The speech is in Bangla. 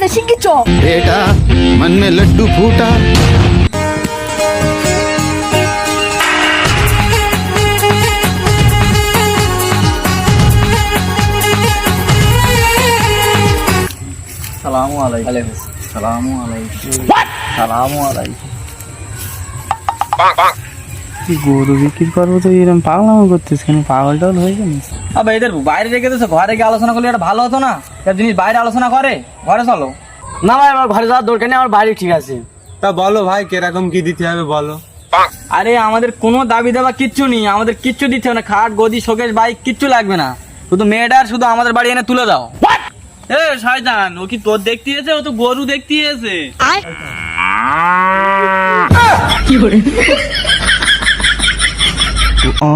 আছে শিখিছ बेटा मन में लड्डू फूटा সালামু আলাইকুম। সালামু আলাইকুম। সালামু আলাইকুম। কি গরু বিক্রি করবো তো এরকম পাগলামো করতেছ কেন? পাগল টাগল হয়ে গেল? আবে এদের বাইরে রেখে দিয়েছো, ঘরে গিয়ে আলোচনা করলে এটা ভালো হতো না? একটা জিনিস বাইরে আলোচনা করে, ঘরে চলো। না ভাই, আমার ঘরে যাওয়ার দরকার নেই, আমার বাড়ি ঠিক আছে। তা বলো ভাই কিরকম কি দিতে হবে বলো। আরে আমাদের কোনো দাবি দেওয়া কিচ্ছু নেই, আমাদের কিচ্ছু দিতে হবে না, খাট গদি শোকেস বাইক কিচ্ছু লাগবে না, শুধু মেয়েটার শুধু আমাদের বাড়ি এনে তুলে দাও। এ শয়তান, ও কি তোর দেখতে এসে? ও তো গরু দেখতে এসে। কি করে आ